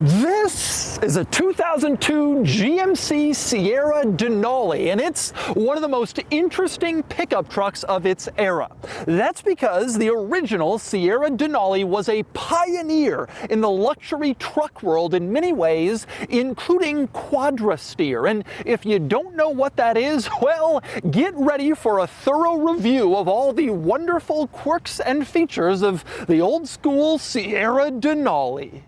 This is a 2002 GMC Sierra Denali, and it's one of the most interesting pickup trucks of its era. That's because the original Sierra Denali was a pioneer in the luxury truck world in many ways, including Quadrasteer. And if you don't know what that is, well, get ready for a thorough review of all the wonderful quirks and features of the old school Sierra Denali.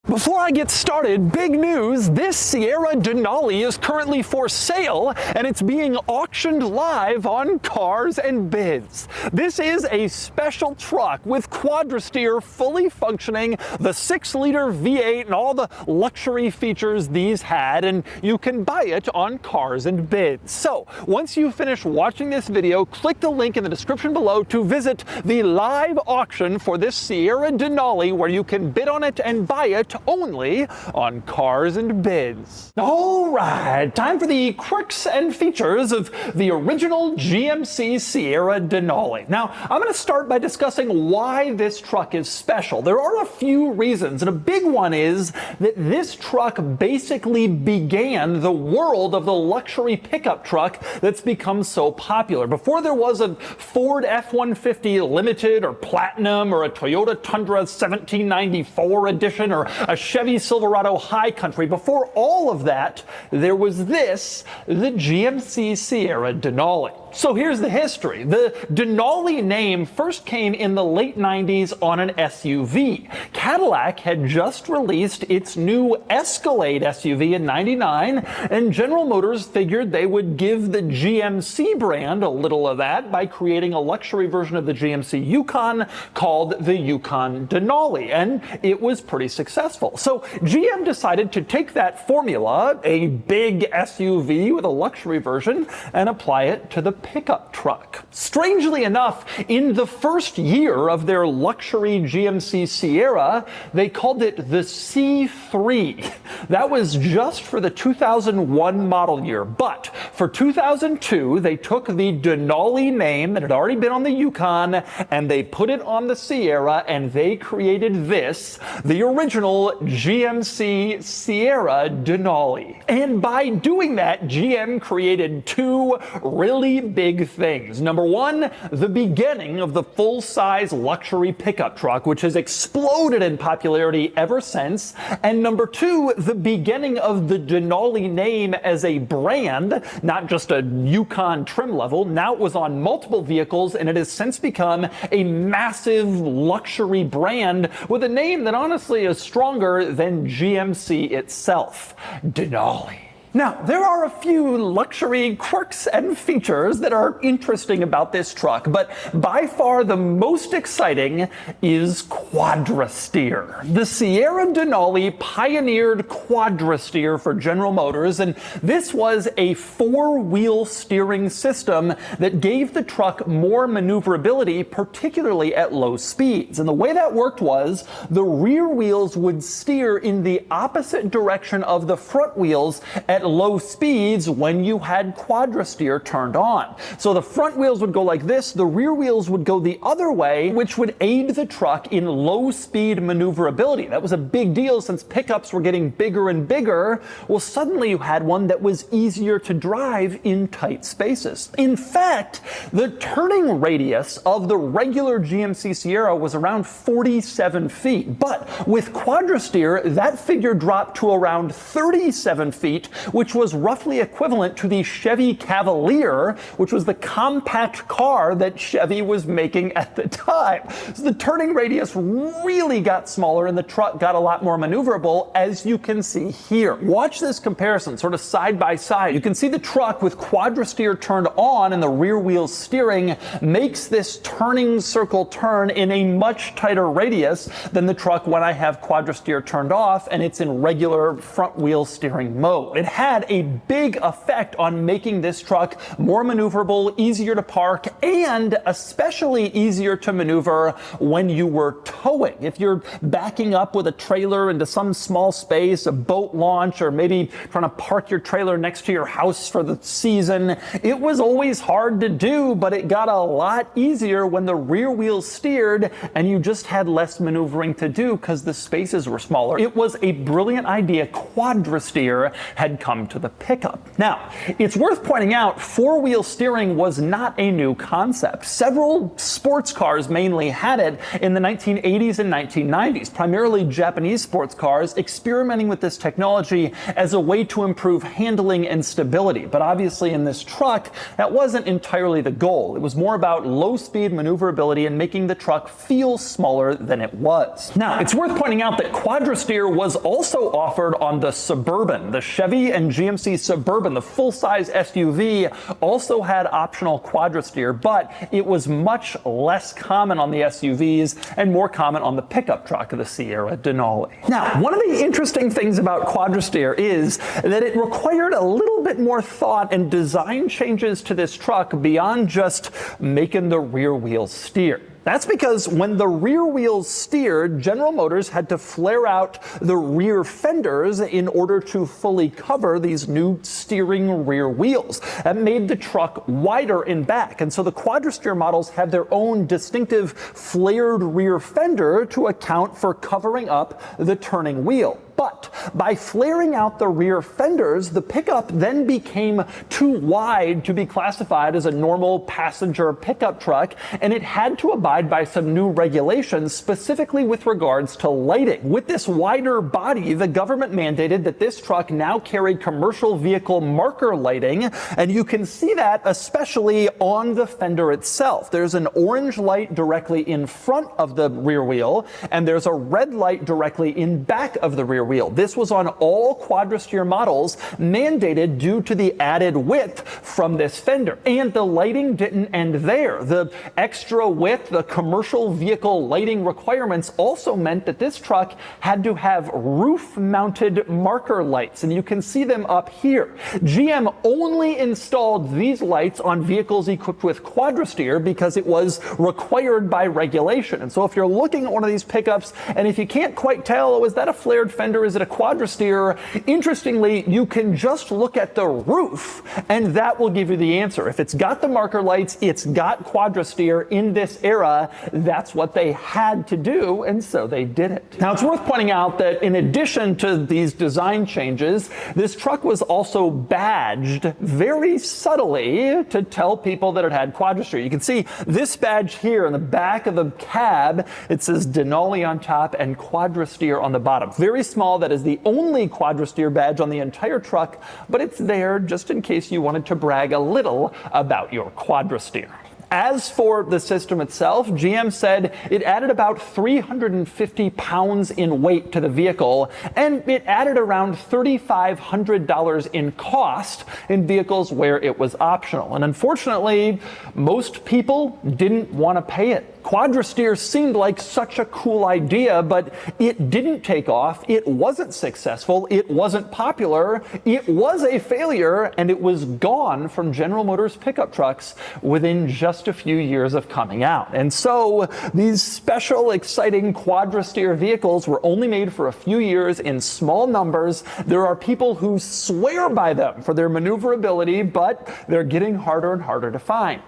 Before I get started, big news, this Sierra Denali is currently for sale and it's being auctioned live on Cars and Bids. This is a special truck with Quadrasteer fully functioning, the 6-liter V8 and all the luxury features these had, and you can buy it on Cars and Bids. So, once you finish watching this video, click the link in the description below to visit the live auction for this Sierra Denali where you can bid on it and buy it only on Cars and Bids. Alright, time for the quirks and features of the original GMC Sierra Denali. Now, I'm going to start by discussing why this truck is special. There are a few reasons, and a big one is that this truck basically began the world of the luxury pickup truck that's become so popular. Before there was a Ford F-150 Limited or Platinum or a Toyota Tundra 1794 edition or a Chevy Silverado High Country. Before all of that, there was this, the GMC Sierra Denali. So here's the history. The Denali name first came in the late 90s on an SUV. Cadillac had just released its new Escalade SUV in '99, and General Motors figured they would give the GMC brand a little of that by creating a luxury version of the GMC Yukon called the Yukon Denali, and it was pretty successful. So GM decided to take that formula, a big SUV with a luxury version, and apply it to the pickup truck. Strangely enough, in the first year of their luxury GMC Sierra, they called it the C3. That was just for the 2001 model year. But for 2002, they took the Denali name that had already been on the Yukon and they put it on the Sierra, and they created this, the original GMC Sierra Denali. And by doing that, GM created two really big things. Number one, the beginning of the full-size luxury pickup truck, which has exploded in popularity ever since. And number two, the beginning of the Denali name as a brand, not just a Yukon trim level. Now it was on multiple vehicles, and it has since become a massive luxury brand with a name that honestly is stronger than GMC itself, Denali. Now, there are a few luxury quirks and features that are interesting about this truck, but by far the most exciting is Quadrasteer. The Sierra Denali pioneered Quadrasteer for General Motors, and this was a 4-wheel steering system that gave the truck more maneuverability, particularly at low speeds. And the way that worked was the rear wheels would steer in the opposite direction of the front wheels at low speeds when you had Quadrasteer turned on. So the front wheels would go like this, the rear wheels would go the other way, which would aid the truck in low speed maneuverability. That was a big deal since pickups were getting bigger and bigger. Well, suddenly you had one that was easier to drive in tight spaces. In fact, the turning radius of the regular GMC Sierra was around 47 feet, but with Quadrasteer, that figure dropped to around 37 feet, which was roughly equivalent to the Chevy Cavalier, which was the compact car that Chevy was making at the time. So the turning radius really got smaller and the truck got a lot more maneuverable, as you can see here. Watch this comparison, sort of side by side. You can see the truck with Quadrasteer turned on and the rear wheel steering makes this turning circle turn in a much tighter radius than the truck when I have Quadrasteer turned off and it's in regular front wheel steering mode. It had a big effect on making this truck more maneuverable, easier to park, and especially easier to maneuver when you were towing. If you're backing up with a trailer into some small space, a boat launch, or maybe trying to park your trailer next to your house for the season, it was always hard to do, but it got a lot easier when the rear wheels steered and you just had less maneuvering to do because the spaces were smaller. It was a brilliant idea Quadrasteer had come to the pickup. Now, it's worth pointing out, four-wheel steering was not a new concept. Several sports cars mainly had it in the 1980s and 1990s, primarily Japanese sports cars experimenting with this technology as a way to improve handling and stability. But obviously in this truck, that wasn't entirely the goal. It was more about low-speed maneuverability and making the truck feel smaller than it was. Now, it's worth pointing out that Quadrasteer was also offered on the Suburban. The Chevy and GMC Suburban, the full-size SUV, also had optional Quadrasteer, but it was much less common on the SUVs and more common on the pickup truck of the Sierra Denali. Now, one of the interesting things about Quadrasteer is that it required a little bit more thought and design changes to this truck beyond just making the rear wheels steer. That's because when the rear wheels steered, General Motors had to flare out the rear fenders in order to fully cover these new steering rear wheels. That made the truck wider in back, and so the Quadrasteer models had their own distinctive flared rear fender to account for covering up the turning wheel. But by flaring out the rear fenders, the pickup then became too wide to be classified as a normal passenger pickup truck, and it had to abide by some new regulations, specifically with regards to lighting. With this wider body, the government mandated that this truck now carry commercial vehicle marker lighting, and you can see that especially on the fender itself. There's an orange light directly in front of the rear wheel, and there's a red light directly in back of the rear wheel. This was on all Quadrasteer models, mandated due to the added width from this fender. And the lighting didn't end there. The extra width, the commercial vehicle lighting requirements also meant that this truck had to have roof-mounted marker lights, and you can see them up here. GM only installed these lights on vehicles equipped with Quadrasteer because it was required by regulation. And so if you're looking at one of these pickups, and if you can't quite tell, oh, is that a flared fender? Is it a Quadrasteer? Interestingly, you can just look at the roof and that will give you the answer. If it's got the marker lights, it's got Quadrasteer in this era. That's what they had to do, and so they did it. Now, it's worth pointing out that in addition to these design changes, this truck was also badged very subtly to tell people that it had Quadrasteer. You can see this badge here in the back of the cab. It says Denali on top and Quadrasteer on the bottom. Very small. That is the only Quadrasteer badge on the entire truck, but it's there just in case you wanted to brag a little about your Quadrasteer. As for the system itself, GM said it added about 350 pounds in weight to the vehicle, and it added around $3,500 in cost in vehicles where it was optional. And unfortunately, most people didn't want to pay it. Quadrasteer seemed like such a cool idea, but it didn't take off. It wasn't successful. It wasn't popular. It was a failure, and it was gone from General Motors pickup trucks within just a few years of coming out. And so these special, exciting Quadrasteer vehicles were only made for a few years in small numbers. There are people who swear by them for their maneuverability, but they're getting harder and harder to find.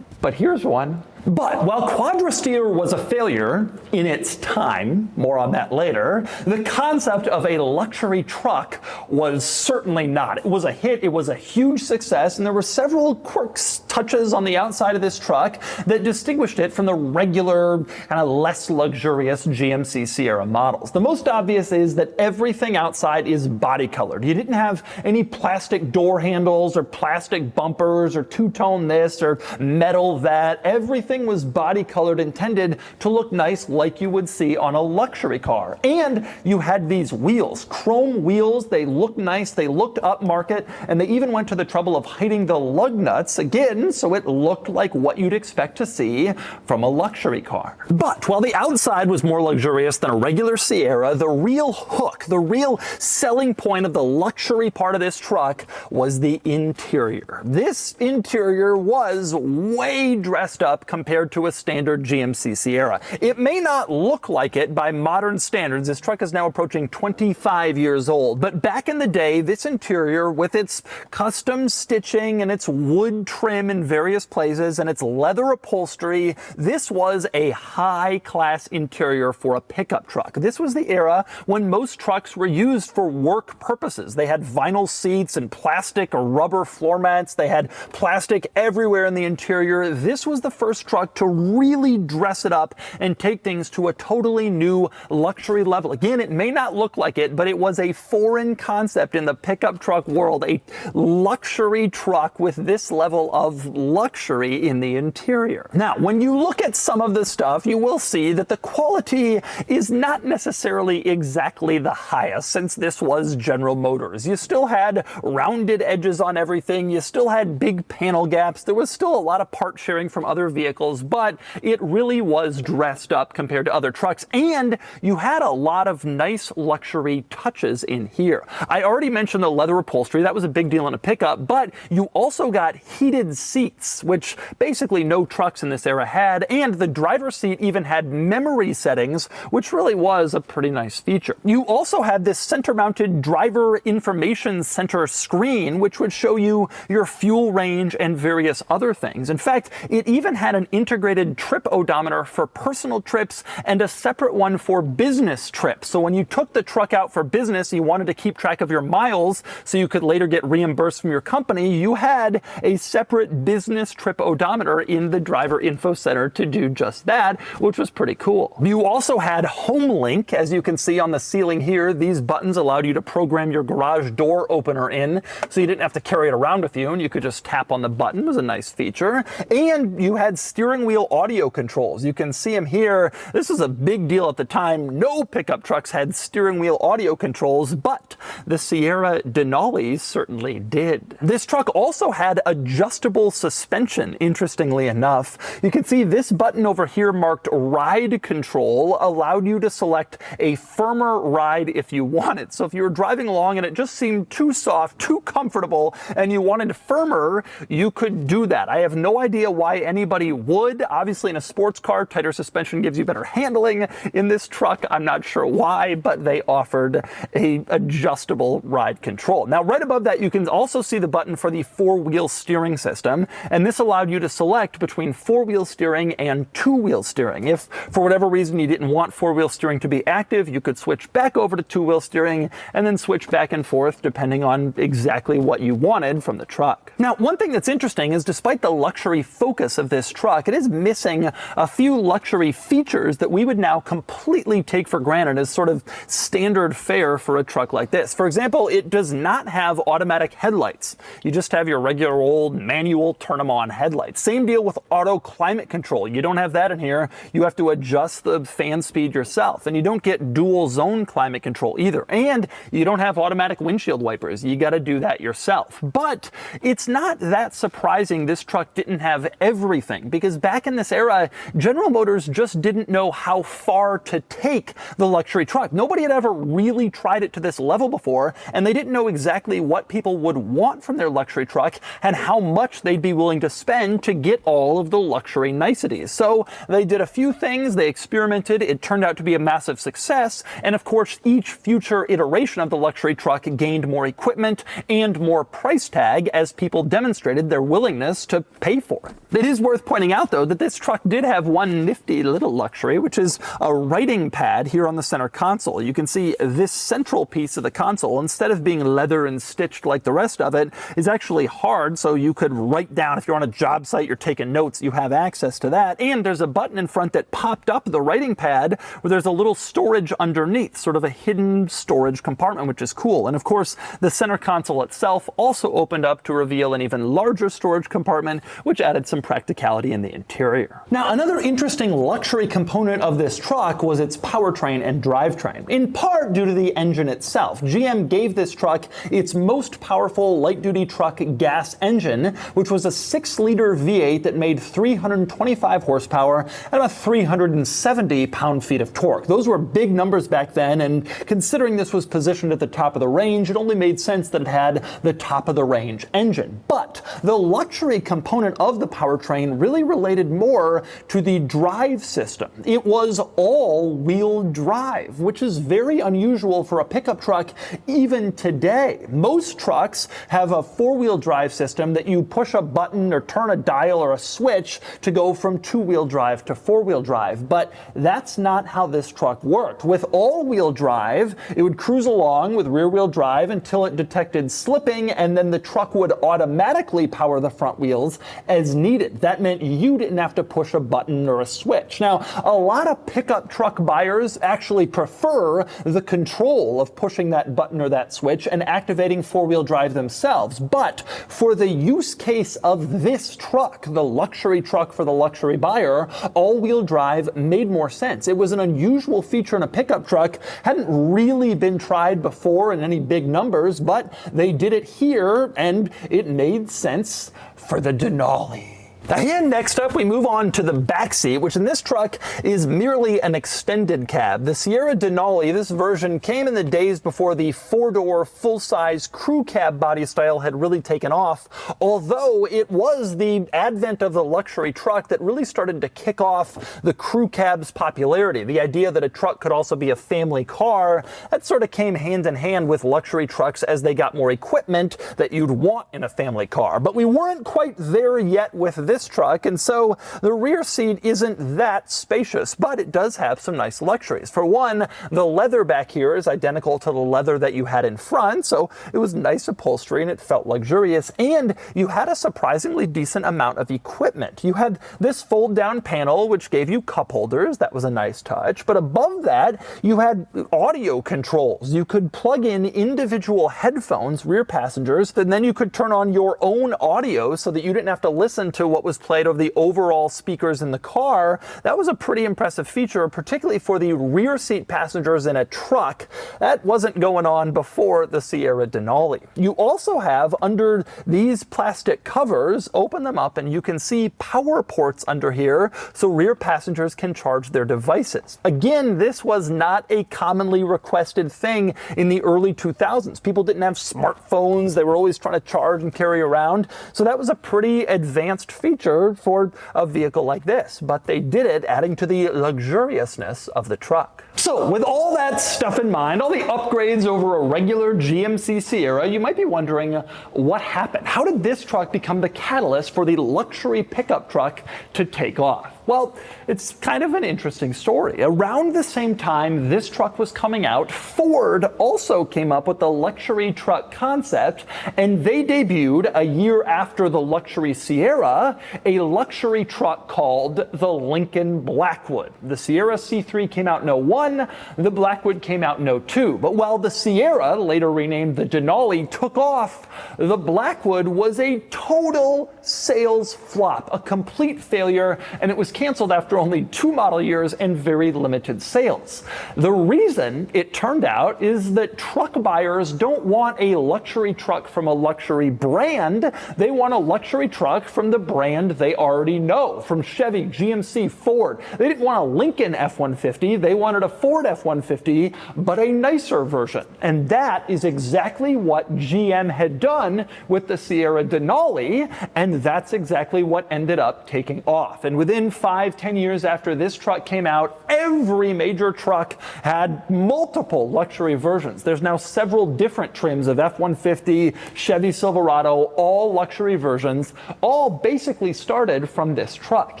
But here's one. But while Quadrasteer was a failure in its time, more on that later, the concept of a luxury truck was certainly not. It was a hit, it was a huge success, and there were several Quirks touches on the outside of this truck that distinguished it from the regular, kind of less luxurious GMC Sierra models. The most obvious is that everything outside is body colored. You didn't have any plastic door handles or plastic bumpers or two-tone this or metal that. Everything was body colored, intended to look nice like you would see on a luxury car. And you had these wheels, chrome wheels. They looked nice, they looked upmarket, and they even went to the trouble of hiding the lug nuts again, so it looked like what you'd expect to see from a luxury car. But while the outside was more luxurious than a regular Sierra, the real hook, the real selling point of the luxury part of this truck was the interior. This interior was way dressed up compared to a standard GMC Sierra. It may not look like it by modern standards. This truck is now approaching 25 years old, but back in the day, this interior with its custom stitching and its wood trim in various places and its leather upholstery, this was a high-class interior for a pickup truck. This was the era when most trucks were used for work purposes. They had vinyl seats and plastic or rubber floor mats. They had plastic everywhere in the interior. This was the first truck to really dress it up and take things to a totally new luxury level. Again, it may not look like it, but it was a foreign concept in the pickup truck world, a luxury truck with this level of luxury in the interior. Now, when you look at some of this stuff, you will see that the quality is not necessarily exactly the highest, since this was General Motors. You still had rounded edges on everything. You still had big panel gaps. There was still a lot of part sharing from other vehicles, but it really was dressed up compared to other trucks. And you had a lot of nice luxury touches in here. I already mentioned the leather upholstery. That was a big deal in a pickup, but you also got heated seats, which basically no trucks in this era had. And the driver's seat even had memory settings, which really was a pretty nice feature. You also had this center-mounted driver information center screen, which would show you your fuel range and various other things. In fact, it even had an integrated trip odometer for personal trips and a separate one for business trips. So when you took the truck out for business, you wanted to keep track of your miles so you could later get reimbursed from your company, you had a separate business trip odometer in the driver info center to do just that, which was pretty cool. You also had Home Link, as you can see on the ceiling here. These buttons allowed you to program your garage door opener in, so you didn't have to carry it around with you, and you could just tap on the button. It was a nice feature. And you had steering wheel audio controls. You can see them here. This was a big deal at the time. No pickup trucks had steering wheel audio controls, but the Sierra Denali certainly did. This truck also had adjustable suspension, interestingly enough. You can see this button over here marked Ride Control allowed you to select a firmer ride if you wanted. So if you were driving along and it just seemed too soft, too comfortable, and you wanted firmer, you could do that. I have no idea why anybody would. Obviously in a sports car, tighter suspension gives you better handling. In this truck, I'm not sure why, but they offered a adjustable ride control. Now, right above that, you can also see the button for the four-wheel steering system, and this allowed you to select between four-wheel steering and two-wheel steering. If, for whatever reason, you didn't want four-wheel steering to be active, you could switch back over to two-wheel steering and then switch back and forth depending on exactly what you wanted from the truck. Now, one thing that's interesting is despite the luxury focus of this truck, it is missing a few luxury features that we would now completely take for granted as sort of standard fare for a truck like this. For example, it does not have automatic headlights. You just have your regular old manual turn them on headlights. Same deal with auto climate control. You don't have that in here. You have to adjust the fan speed yourself, and you don't get dual zone climate control either. And you don't have automatic windshield wipers. You got to do that yourself. But it's not that surprising this truck didn't have everything, because back in this era, General Motors just didn't know how far to take the luxury truck. Nobody had ever really tried it to this level before, and they didn't know exactly what people would want from their luxury truck and how much they'd be willing to spend to get all of the luxury niceties. So they did a few things, they experimented, it turned out to be a massive success, and of course each future iteration of the luxury truck gained more equipment and more price tag as people demonstrated their willingness to pay for it. It is worth pointing out though that this truck did have one nifty little luxury, which is a writing pad here on the center console. You can see this central piece of the console, instead of being leather and stitched like the rest of it, is actually hard, so you could write down if you're on a job site, you're taking notes, you have access to that. And there's a button in front that popped up the writing pad where there's a little storage underneath, sort of a hidden storage compartment, which is cool. And of course, the center console itself also opened up to reveal an even larger storage compartment, which added some practicality in the interior. Now, another interesting luxury component of this truck was its powertrain and drivetrain, in part due to the engine itself. GM gave this truck its most powerful light-duty truck gas engine, which was a 6-liter V8 that made 325 horsepower and about 370 pound-feet of torque. Those were big numbers back then, and considering this was positioned at the top of the range, it only made sense that it had the top-of-the-range engine. But the luxury component of the powertrain really related more to the drive system. It was all-wheel drive, which is very unusual for a pickup truck even today. Most trucks have a four-wheel drive system that you push a button or turn a dial or a switch to go from two-wheel drive to four-wheel drive, but that's not how this truck worked. With all-wheel drive, it would cruise along with rear-wheel drive until it detected slipping, and then the truck would automatically power the front wheels as needed. That meant you didn't have to push a button or a switch. Now, a lot of pickup truck buyers actually prefer the control of pushing that button or that switch and activating four-wheel drive themselves. But for the use case of this truck, the luxury truck for the luxury buyer, all-wheel drive made more sense. It was an unusual feature in a pickup truck, hadn't really been tried before in any big numbers, but they did it here and it made sense for the Denali. And next up, we move on to the back seat, which in this truck is merely an extended cab. The Sierra Denali, this version, came in the days before the four-door, full-size crew cab body style had really taken off, although it was the advent of the luxury truck that really started to kick off the crew cab's popularity. The idea that a truck could also be a family car, that sort of came hand in hand with luxury trucks as they got more equipment that you'd want in a family car. But we weren't quite there yet with this truck, and so the rear seat isn't that spacious, but it does have some nice luxuries. For one, the leather back here is identical to the leather that you had in front, so it was nice upholstery and it felt luxurious, and you had a surprisingly decent amount of equipment. You had this fold-down panel which gave you cup holders. That was a nice touch, but above that you had audio controls. You could plug in individual headphones, rear passengers, and then you could turn on your own audio so that you didn't have to listen to what was played over the overall speakers in the car. That was a pretty impressive feature, particularly for the rear seat passengers in a truck. That wasn't going on before the Sierra Denali. You also have, under these plastic covers, open them up and you can see power ports under here so rear passengers can charge their devices. Again, this was not a commonly requested thing in the early 2000s. People didn't have smartphones. They were always trying to charge and carry around. So that was a pretty advanced feature for a vehicle like this, but they did it, adding to the luxuriousness of the truck. So with all that stuff in mind, all the upgrades over a regular GMC Sierra, you might be wondering what happened. How did this truck become the catalyst for the luxury pickup truck to take off? Well, it's kind of an interesting story. Around the same time this truck was coming out, Ford also came up with the luxury truck concept, and they debuted a year after the luxury Sierra, a luxury truck called the Lincoln Blackwood. The Sierra C3 came out in 01, the Blackwood came out in 02. But while the Sierra, later renamed the Denali, took off, the Blackwood was a total sales flop, a complete failure, and it was canceled after only 2 model years and very limited sales. The reason, it turned out, is that truck buyers don't want a luxury truck from a luxury brand. They want a luxury truck from the brand they already know, from Chevy, GMC, Ford. They didn't want a Lincoln F-150, they wanted a Ford F-150, but a nicer version. And that is exactly what GM had done with the Sierra Denali, and that's exactly what ended up taking off. And within 5-10 years after this truck came out, every major truck had multiple luxury versions. There's now several different trims of F-150, Chevy Silverado, all luxury versions, all basically started from this truck.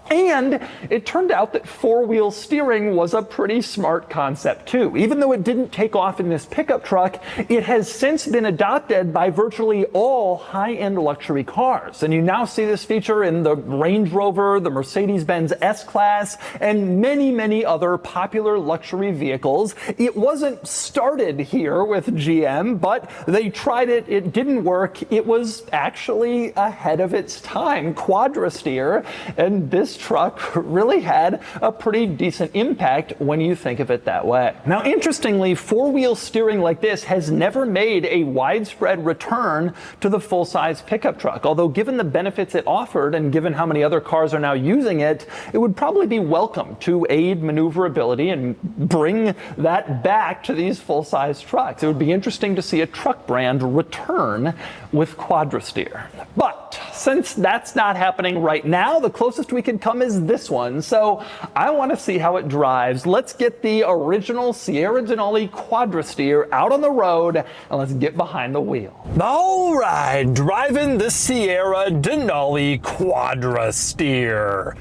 And it turned out that four-wheel steering was a pretty smart concept too. Even though it didn't take off in this pickup truck, it has since been adopted by virtually all high-end luxury cars. And you now see this feature in the Range Rover, the Mercedes-Benz S-Class, and many, many other popular luxury vehicles. It wasn't started here with GM, but they tried it, it didn't work. It was actually ahead of its time. Quadrasteer, and this truck really had a pretty decent impact when you think of it that way. Now, interestingly, four-wheel steering like this has never made a widespread return to the full-size pickup truck, although given the benefits it offered and given how many other cars are now using it, it would probably be welcome to aid maneuverability and bring that back to these full-size trucks. It would be interesting to see a truck brand return with Quadrasteer. But since that's not happening right now, the closest we can come is this one. So I want to see how it drives. Let's get the original Sierra Denali Quadrasteer out on the road and let's get behind the wheel. All right, driving the Sierra Denali Quadrasteer.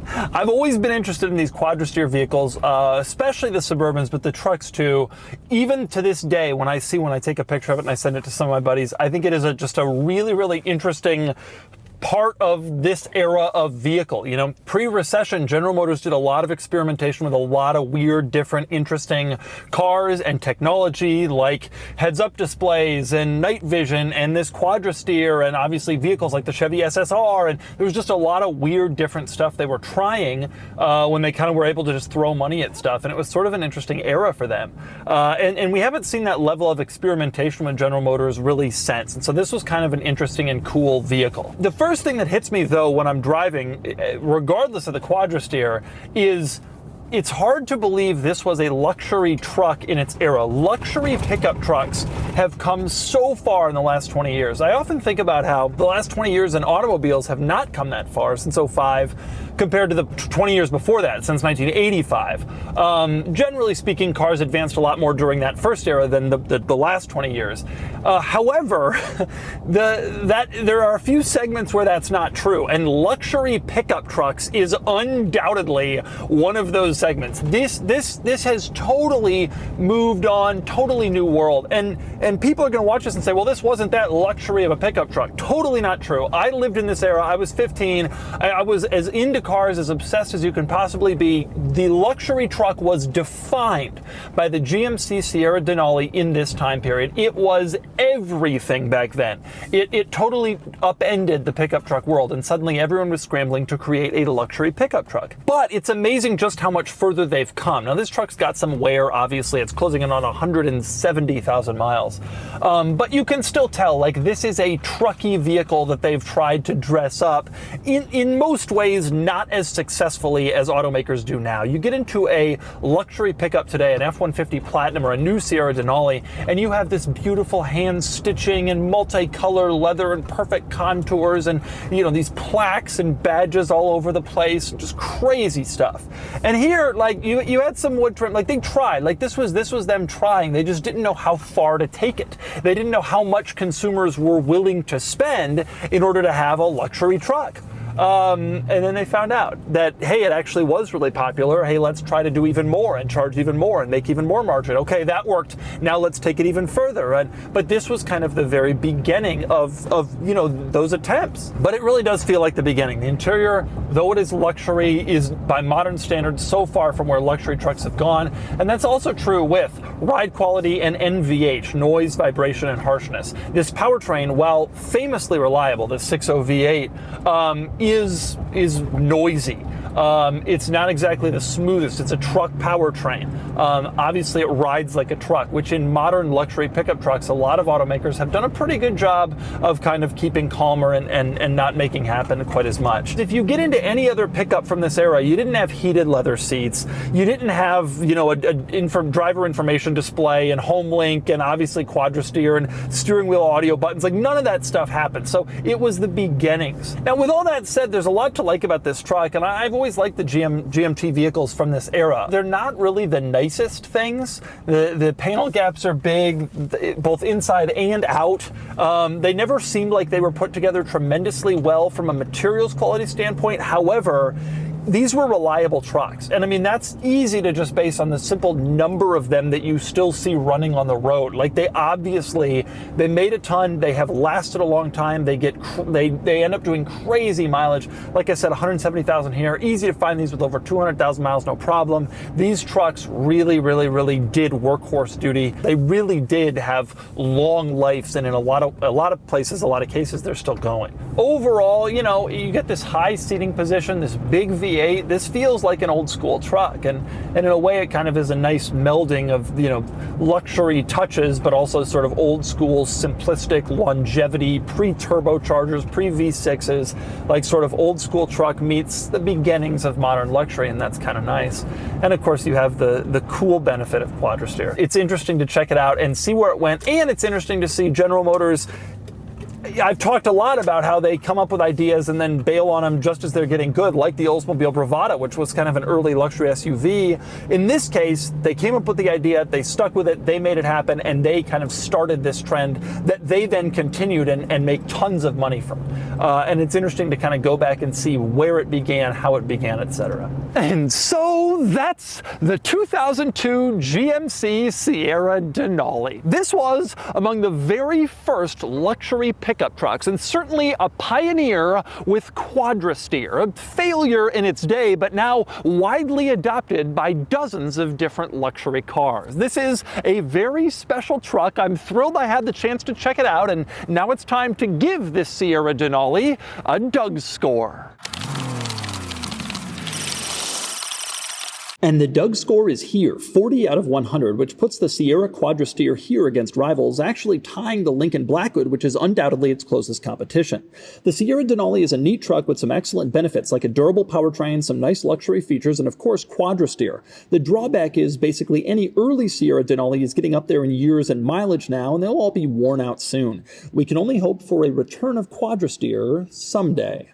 I've always been interested in these Quadrasteer vehicles, especially the Suburbans, but the trucks too. Even to this day, when I take a picture of it and I send it to some of my buddies, I think it is just a really, really interesting part of this era of vehicle. You know, pre-recession, General Motors did a lot of experimentation with a lot of weird, different, interesting cars and technology, like heads-up displays and night vision and this Quadrasteer, and obviously vehicles like the Chevy SSR, and there was just a lot of weird, different stuff they were trying when they kind of were able to just throw money at stuff, and it was sort of an interesting era for them. And we haven't seen that level of experimentation with General Motors really since, and so this was kind of an interesting and cool vehicle. The first thing that hits me, though, when I'm driving, regardless of the Quadrasteer, is it's hard to believe this was a luxury truck in its era. Luxury pickup trucks have come so far in the last 20 years. I often think about how the last 20 years in automobiles have not come that far since '05 compared to the 20 years before that, since 1985. Generally speaking, cars advanced a lot more during that first era than the last 20 years. However, there are a few segments where that's not true, and luxury pickup trucks is undoubtedly one of those segments. This has totally moved on, totally new world, and people are going to watch this and say, well, this wasn't that luxury of a pickup truck. Totally not true. I lived in this era. I was 15. I was as into cars, as obsessed as you can possibly be. The luxury truck was defined by the GMC Sierra Denali in this time period. It was everything back then. It totally upended the pickup truck world, and suddenly everyone was scrambling to create a luxury pickup truck. But it's amazing just how much further they've come. Now, this truck's got some wear, obviously. It's closing in on 170,000 miles. But you can still tell, like, this is a trucky vehicle that they've tried to dress up in most ways not as successfully as automakers do now. You get into a luxury pickup today, an F-150 Platinum or a new Sierra Denali, and you have this beautiful hand stitching and multicolor leather and perfect contours and, you know, these plaques and badges all over the place, just crazy stuff. And here, like, you had some wood trim, like they tried, like this was them trying. They just didn't know how far to take it. They didn't know how much consumers were willing to spend in order to have a luxury truck. And then they found out that, hey, it actually was really popular. Hey, let's try to do even more and charge even more and make even more margin. Okay, that worked. Now let's take it even further. But this was kind of the very beginning of you know, those attempts. But it really does feel like the beginning. The interior, though it is luxury, is by modern standards so far from where luxury trucks have gone. And that's also true with ride quality and NVH, noise, vibration, and harshness. This powertrain, while famously reliable, the 6.0 V8, is noisy. It's not exactly the smoothest. It's a truck powertrain. Obviously, it rides like a truck, which in modern luxury pickup trucks, a lot of automakers have done a pretty good job of kind of keeping calmer and not making happen quite as much. If you get into any other pickup from this era, you didn't have heated leather seats. You didn't have, you know, a driver information display and home link and obviously Quadrasteer and steering wheel audio buttons. Like, none of that stuff happened. So it was the beginnings. Now, with all that said, there's a lot to like about this truck, and I've always liked the GMT vehicles from this era. They're not really the nicest things. The panel gaps are big, both inside and out. They never seemed like they were put together tremendously well from a materials quality standpoint. However, these were reliable trucks. And I mean, that's easy to just base on the simple number of them that you still see running on the road. Like, they made a ton, they have lasted a long time, they end up doing crazy mileage. Like I said, 170,000 here, easy to find these with over 200,000 miles, no problem. These trucks really, really, really did workhorse duty. They really did have long lives, and in a lot of places, a lot of cases, they're still going. Overall, you know, you get this high seating position, this big V8. This feels like an old school truck, and in a way it kind of is a nice melding of, you know, luxury touches, but also sort of old school simplistic longevity, pre-turbochargers, pre-V6s, like sort of old school truck meets the beginnings of modern luxury, and that's kind of nice. And of course you have the cool benefit of Quadrasteer. It's interesting to check it out and see where it went, and it's interesting to see General Motors I've talked a lot about how they come up with ideas and then bail on them just as they're getting good, like the Oldsmobile Bravada, which was kind of an early luxury SUV. In this case, they came up with the idea, they stuck with it, they made it happen, and they kind of started this trend that they then continued and make tons of money from. And it's interesting to kind of go back and see where it began, how it began, etc. And so that's the 2002 GMC Sierra Denali. This was among the very first luxury pickup trucks, and certainly a pioneer with Quadrasteer, a failure in its day, but now widely adopted by dozens of different luxury cars. This is a very special truck. I'm thrilled I had the chance to check it out, and now it's time to give this Sierra Denali a DOUGSCORE. And the DOUGSCORE is here, 40 out of 100, which puts the Sierra Quadrasteer here against rivals, actually tying the Lincoln Blackwood, which is undoubtedly its closest competition. The Sierra Denali is a neat truck with some excellent benefits, like a durable powertrain, some nice luxury features, and of course Quadrasteer. The drawback is basically any early Sierra Denali is getting up there in years and mileage now, and they'll all be worn out soon. We can only hope for a return of Quadrasteer someday.